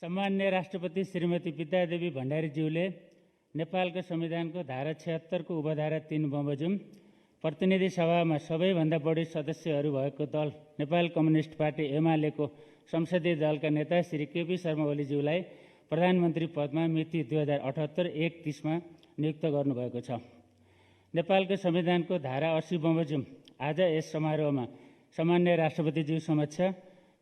सम्मान्य राष्ट्रपति श्रीमती विद्यादेवी भण्डारीज्यूले नेपालको संविधानको धारा 76 को उपधारा 3 बमोजिम प्रतिनिधि सभामा सबैभन्दा बढी सदस्यहरू भएको दल नेपाल कम्युनिस्ट पार्टी एमालेको संसदीय दलका नेता श्री केपी शर्मा ओलीज्यूलाई प्रधानमन्त्री पदमा मिति 2078-130 मा नियुक्त गर्नुभएको छ। नेपालको संविधानको धारा 80 बमोजिम आज यस समारोहमा सामान्य राष्ट्रपतिज्यू समक्ष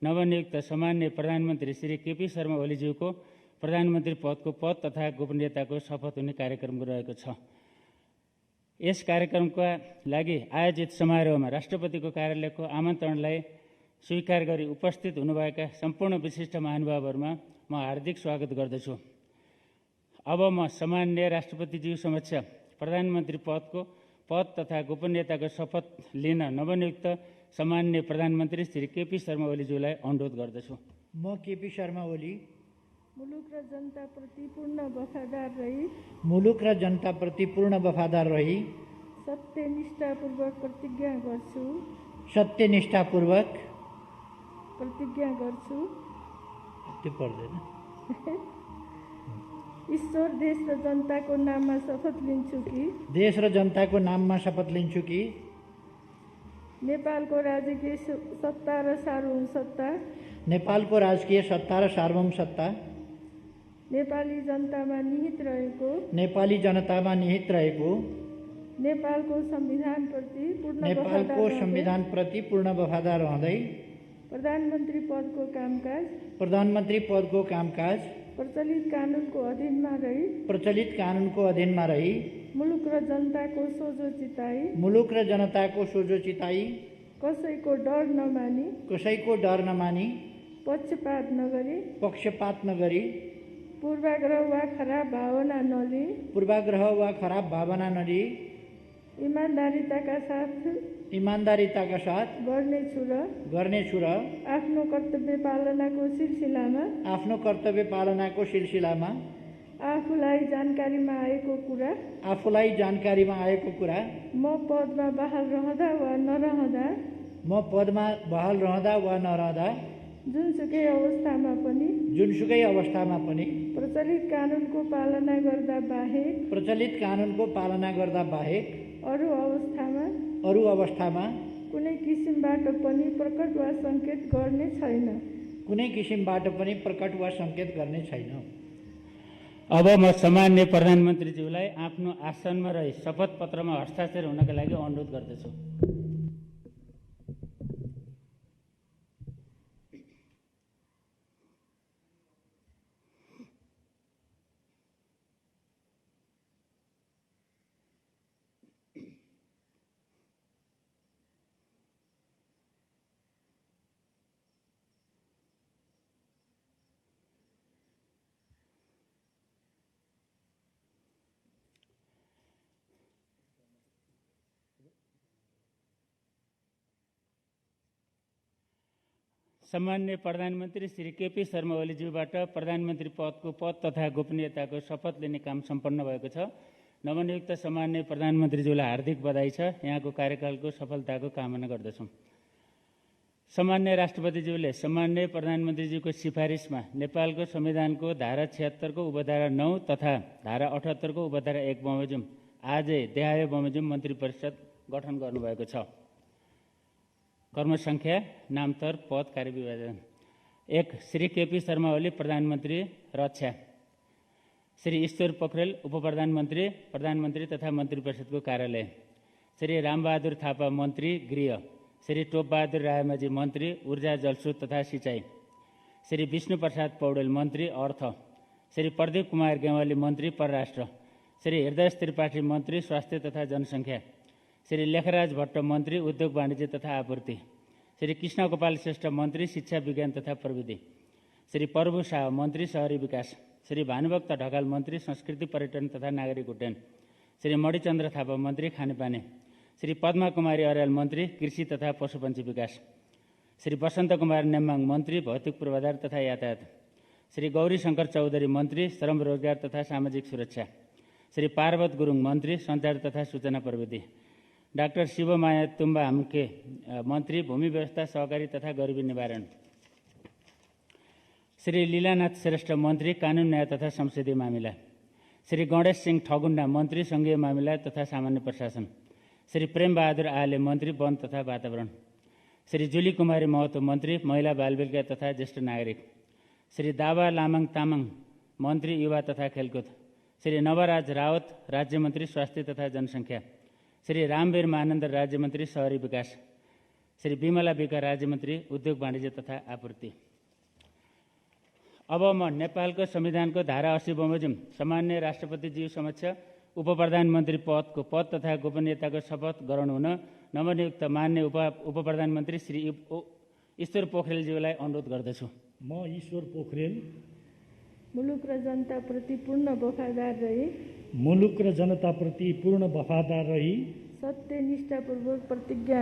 नवनियुक्त सामान्य प्रधानमन्त्री श्री केपी शर्मा ओलीज्यूको प्रधानमन्त्री पदको पद तथा गोपनीयताको शपथ हुने कार्यक्रम रहेको छ। यस कार्यक्रमका लागि आयोजित समारोहमा राष्ट्रपतिको कार्यालयको आमन्त्रणलाई स्वीकार गरी उपस्थित हुनुभएका सम्पूर्ण विशिष्ट महानुभावहरूमा म हार्दिक स्वागत गर्दछु। अब म सामान्य राष्ट्रपतिज्यू समक्ष प्रधानमन्त्री पदको पद तथा गोपनीयताको शपथ लिन नवनियुक्त सामान्य प्रधानमन्त्री श्री केपी शर्मा ओलीज्यूलाई अनुरोध गर्दछु। म केपी शर्मा ओली मुलुक र जनताप्रति पूर्ण वफादार रही सत्यनिष्ठापूर्वक प्रतिज्ञा गर्छु त्यो पर्दैन। ईश्वर देश र जनताको नाममा शपथ लिन्छु कि नेपालको राजकीय सत्ता र सार्वभौम सत्ता नेपाली जनतामा निहित रहेको नेपालको संविधानप्रति पूर्ण वफादार रहँदै प्रधानमन्त्री पदको कामकाज प्रचलित कानुनको अधीनमा रही मुलुक र जनताको सोझो चिताई कसैको डर नमानी पक्षपात नगरी पूर्वाग्रह वा खराब भावना नलिई ईमानदारीताका साथ गर्नेछु र आफ्नो कर्तव्य पालनाको सिलसिलामा आफूलाई जानकारीमा आएको कुरा म पदमा बहाल रहँदा वा नरहँदा जुनसुकै अवस्थामा पनि प्रचलित कानुनको पालना गर्दा बाहेक अरू अवस्थामा कुनै किसिमबाट पनि प्रकट वा सङ्केत गर्ने छैन। अब म सामान्य प्रधानमन्त्रीज्यूलाई आफ्नो आसनमा रही शपथ पत्रमा हस्ताक्षर हुनका लागि अनुरोध गर्दछु। सामान्य प्रधानमन्त्री श्री केपी शर्मा ओलीज्यूबाट प्रधानमन्त्री पदको पद तथा गोपनीयताको शपथ लिने काम सम्पन्न भएको छ। नवनियुक्त सामान्य प्रधानमन्त्रीज्यूलाई हार्दिक बधाई छ। यहाँको कार्यकालको सफलताको कामना गर्दछौँ। सामान्य राष्ट्रपतिज्यूले सामान्य प्रधानमन्त्रीज्यूको सिफारिसमा नेपालको संविधानको धारा 76 को उपधारा 9 तथा धारा 78 को उपधारा 1 बमोजिम आजै देहाय बमोजिम मन्त्री परिषद गठन गर्नुभएको छ। कर्मसङ्ख्या, नामतर, पद, कार्यविभाजन। 1 श्री केपी शर्मा ओली प्रधानमन्त्री रक्षा, श्री ईश्वर पोखरेल उपप्रधानमन्त्री प्रधानमन्त्री तथा मन्त्री परिषदको कार्यालय, श्री रामबहादुर थापा मन्त्री गृह, श्री टोपबहादुर रायमाझी मन्त्री ऊर्जा जलस्रोत तथा सिँचाइ, श्री विष्णु प्रसाद पौडेल मन्त्री अर्थ, श्री प्रदीप कुमार गेवाली मन्त्री परराष्ट्र, श्री हृदय त्रिपाठी मन्त्री स्वास्थ्य तथा जनसङ्ख्या, श्री लेखराज भट्ट मन्त्री उद्योग वाणिज्य तथा आपूर्ति, श्री कृष्ण गोपाल श्रेष्ठ मन्त्री शिक्षा विज्ञान तथा प्रविधि, श्री प्रभु शाह मन्त्री शहरी विकास, श्री भानुभक्त ढकाल मन्त्री संस्कृति पर्यटन तथा नागरिक उड्डयन, श्री मणिचन्द्र थापा मन्त्री खानेपानी, श्री पद्मा कुमारी अर्याल मन्त्री कृषि तथा पशुपन्छी विकास, श्री वसन्त कुमार नेम्बाङ मन्त्री भौतिक पूर्वाधार तथा यातायात, श्री गौरी शङ्कर चौधरी मन्त्री श्रम रोजगार तथा सामाजिक सुरक्षा, श्री पार्वत गुरुङ मन्त्री सञ्चार तथा सूचना प्रविधि, डाक्टर शिवमाया तुम्बा हाम्के मन्त्री भूमि व्यवस्था सहकारी तथा गरिबी निवारण, श्री लीलानाथ श्रेष्ठ मन्त्री कानुन न्याय तथा संसदीय मामिला, श्री गणेश सिंह ठगुन्डा मन्त्री सङ्घीय मामिला तथा सामान्य प्रशासन, श्री प्रेमबहादुर आले मन्त्री वन तथा वातावरण, श्री जुली कुमारी महतो मन्त्री महिला बालविकास तथा ज्येष्ठ नागरिक, श्री दावा लामाङ तामाङ मन्त्री युवा तथा खेलकुद, श्री नवराज रावत राज्यमन्त्री स्वास्थ्य तथा जनसङ्ख्या, श्री रामवीर महानन्द राज्यमन्त्री शहरी विकास, श्री विमला विका राज्यमन्त्री उद्योग वाणिज्य तथा आपूर्ति। अब म नेपालको संविधानको धारा 80 बमोजिम सामान्य राष्ट्रपतिज्यू समक्ष उप प्रधानमन्त्री पदको पद तथा गोपनीयताको शपथ गराउनु हुन नवनियुक्त मान्य उप प्रधानमन्त्री श्री ईश्वर पोखरेलज्यूलाई अनुरोध गर्दछु। म ईश्वर पोखरेल मुलुक र जनताप्रति पूर्ण वफादार रही सत्यनिष्ठापूर्वक प्रतिज्ञा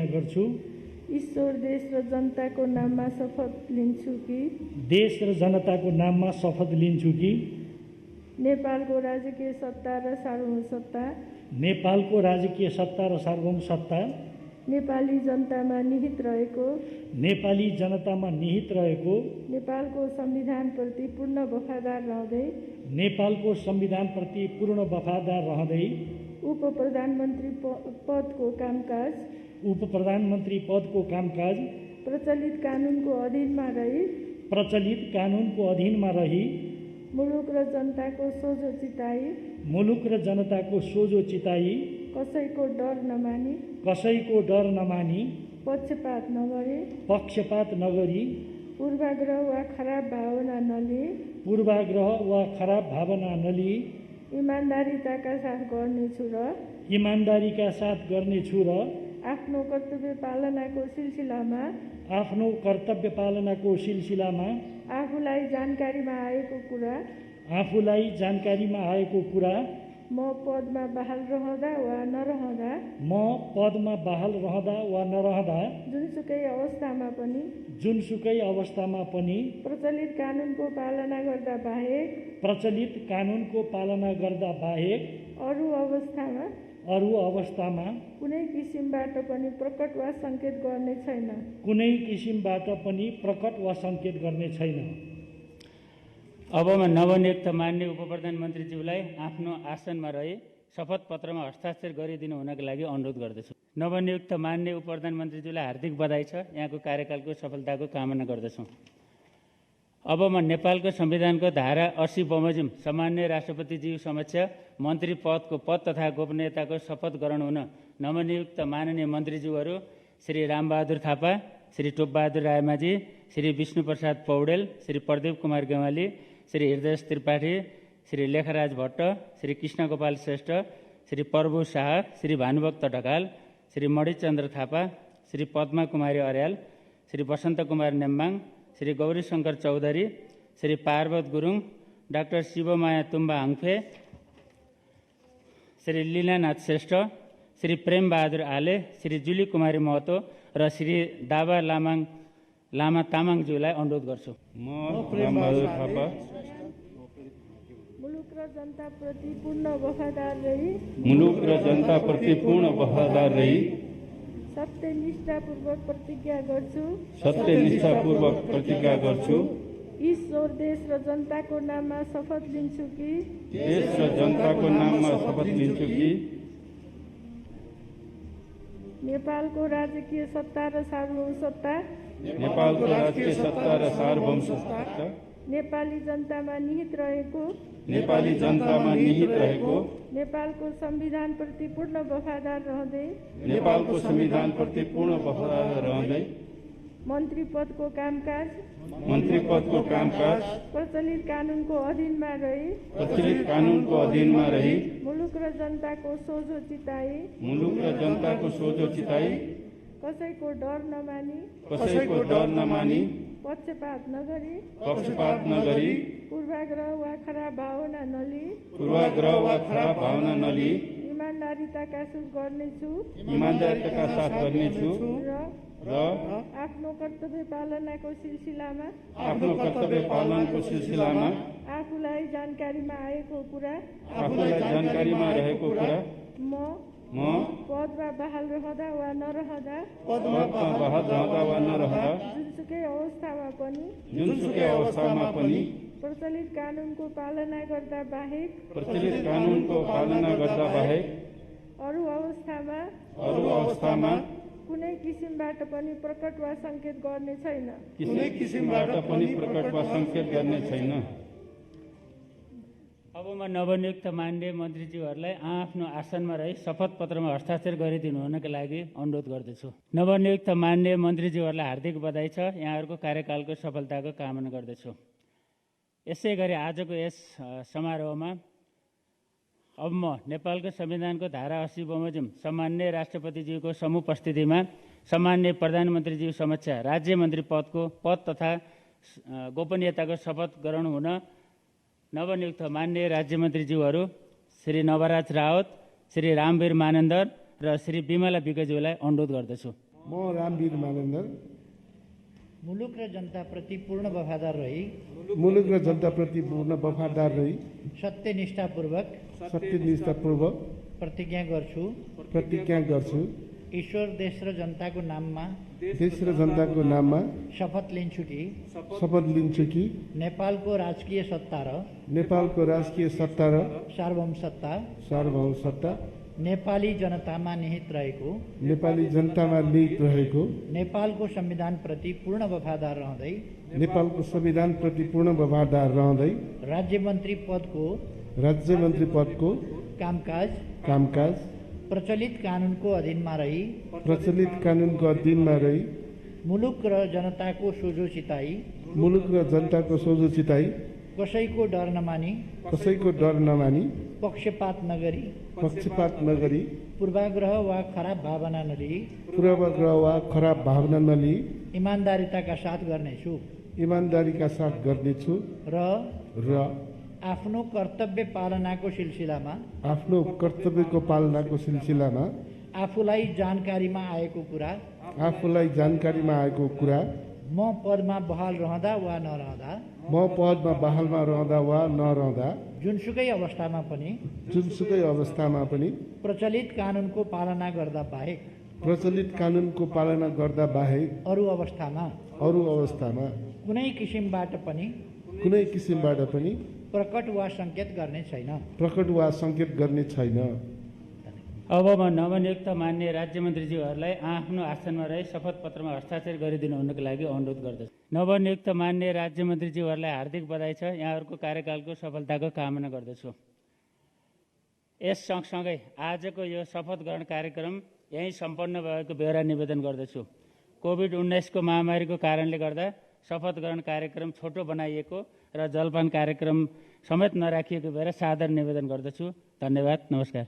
गर्छु। ईश्वर देश र जनताको नाममा शपथ लिन्छु कि नेपालको राजकीय सत्ता र सार्वभौम सत्ता नेपाली जनतामा निहित रहेको नेपालको संविधानप्रति पूर्ण वफादार रहँदै उप प्रधानमन्त्री पदको कामकाज प्रचलित कानुनको अधीनमा रही मुलुक र जनताको सोझो चिताई कसैको डर नमानी पक्षपात नगरी पूर्वाग्रह वा खराब भावना नलिई इमानदारीका साथ गर्नेछु र आफ्नो कर्तव्य पालनाको सिलसिलामा आफूलाई जानकारीमा आएको कुरा म पदमा बहाल रहँदा वा नरहँदा जुनसुकै अवस्थामा पनि प्रचलित कानुनको पालना गर्दा बाहेक अरू अवस्थामा कुनै किसिमबाट पनि प्रकट वा सङ्केत गर्ने छैन। अब म नवनियुक्त मान्य उप प्रधानमन्त्रीज्यूलाई आफ्नो आसनमा रही शपथ पत्रमा हस्ताक्षर गरिदिनु हुनका लागि अनुरोध गर्दछु। नवनियुक्त मान्य उप प्रधानमन्त्रीज्यूलाई हार्दिक बधाई छ। यहाँको कार्यकालको सफलताको कामना गर्दछु। अब म नेपालको संविधानको धारा 80 बमोजिम सामान्य राष्ट्रपतिज्यू समक्ष मन्त्री पदको पद तथा गोपनीयताको शपथ गराउनु हुन नवनियुक्त माननीय मन्त्रीज्यूहरू श्री रामबहादुर थापा, श्री टोपबहादुर रायमाझी, श्री विष्णुप्रसाद पौडेल, श्री प्रदीप कुमार गेवाली, श्री हृदय त्रिपाठी, श्री लेखराज भट्ट, श्री कृष्णगोपाल श्रेष्ठ, श्री प्रभु शाह, श्री भानुभक्त ढकाल, श्री मणिचन्द्र थापा, श्री पद्मा कुमारी अर्याल, श्री वसन्त कुमार नेम्बाङ, श्री गौरीशङ्कर चौधरी, श्री पार्वत गुरुङ, डाक्टर शिवमाया तुम्बा हाङफे, श्री लीलानाथ श्रेष्ठ, श्री प्रेमबहादुर आले, श्री जुली कुमारी महतो र श्री दावा लामा तामाङज्यूलाई अनुरोध गर्छु। म प्रेमबहादुर थापा मुलुक र जनताप्रति पूर्ण वफादार रही सत्यनिष्ठापूर्वक प्रतिज्ञा गर्छु। ईश्वर देश र जनताको नाममा शपथ लिन्छु कि नेपालको राजकीय सत्ता र सार्वभौम सत्ता नेपाली जनतामा निहित रहेको नेपालको संविधानप्रति पूर्ण वफादार रहँदै मन्त्री पदको कामकाज प्रचलित कानुनको अधीनमा रही मुलुक र जनताको सोझो चिताई कसैको डर नमानी पक्षपात नगरी पूर्वाग्रह वा खराब भावना नलिई इमानदारीका साथ गर्नेछु र आफ्नो कर्तव्य पालनाको सिलसिलामा आफूलाई जानकारीमा रहेको कुरा म म पदमा बहाल रहँदा वा नरहँदा पदमा बहाल रहँदा वा नरहँदा जुनसुकै अवस्थामा पनि जुनसुकै अवस्थामा पनि प्रचलित कानुनको पालना गर्दा बाहेक प्रचलित कानुनको पालना गर्दा बाहेक अरू अवस्थामा कुनै किसिमबाट पनि प्रकट वा सङ्केत गर्ने छैन। कुनै किसिमबाट पनि प्रकट वा सङ्केत गर्ने छैन। अब म नवनियुक्त माननीय मन्त्रीज्यूहरूलाई आफ्नो आसनमा रही शपथ पत्रमा हस्ताक्षर गरिदिनु हुनका लागि अनुरोध गर्दछु। नवनियुक्त माननीय मन्त्रीज्यूहरूलाई हार्दिक बधाई छ। यहाँहरूको कार्यकालको सफलताको कामना गर्दछु। यसै गरी आजको यस समारोहमा अब म नेपालको संविधानको धारा 80 बमोजिम सम्मान्य राष्ट्रपतिज्यूको समुपस्थितिमा सम्मान्य प्रधानमन्त्रीज्यू समक्ष राज्य मन्त्री पद तथा गोपनीयताको शपथ ग्रहण हुन नवनियुक्त माननीय राज्य मन्त्रीज्यूहरू श्री नवराज रावत, श्री रामवीर मानन्दर र श्री बिमला विकज्यूलाई अनुरोध गर्दछु। म रामवीर मानन्दर मुलुक र जनताप्रति पूर्ण वफादार रही सत्यनिष्ठापूर्वक प्रतिज्ञा गर्छु ईश्वर देश र जनताको नाममा शपथ लिन्छु कि नेपालको राजकीय सत्ता र सार्वभौम सत्ता नेपाली जनतामा निहित रहेको नेपालको संविधानप्रति पूर्ण वफादार रहँदै राज्य मन्त्री पदको कामकाज प्रचलित कानुनको अधीनमा रही मुलुक र जनताको सोझो चिताई कसैको डर नमानी पक्षपात नगरी पूर्वाग्रह वा खराब भावना नलिई इमानदारीका साथ गर्नेछु र आफ्नो कर्तव्य पालनाको सिलसिलामा आफूलाई जानकारीमा आएको कुरा म पदमा बहाल रहँदा वा नरहँदा जुनसुकै अवस्थामा पनि प्रचलित कानुनको पालना गर्दा बाहेक अरू अवस्थामा कुनै किसिमबाट पनि प्रकट वा सङ्केत गर्ने छैन। अब म नवनियुक्त माननीय राज्य मन्त्रीज्यूहरूलाई आफ्नो आसनमा रही शपथ पत्रमा हस्ताक्षर गरिदिनु हुनुको लागि अनुरोध गर्दछु। नवनियुक्त माननीय राज्य मन्त्रीज्यूहरूलाई हार्दिक बधाई छ। यहाँहरूको कार्यकालको सफलताको कामना गर्दछु। यस सँगसँगै आजको यो शपथ ग्रहण कार्यक्रम यहीँ सम्पन्न भएको बेहोरा निवेदन गर्दछु। कोभिड-19 को महामारीको कारणले गर्दा शपथ ग्रहण कार्यक्रम छोटो बनाइएको र जलपान कार्यक्रम समेत नराखिएको भएर सादर निवेदन गर्दछु। धन्यवाद। नमस्कार।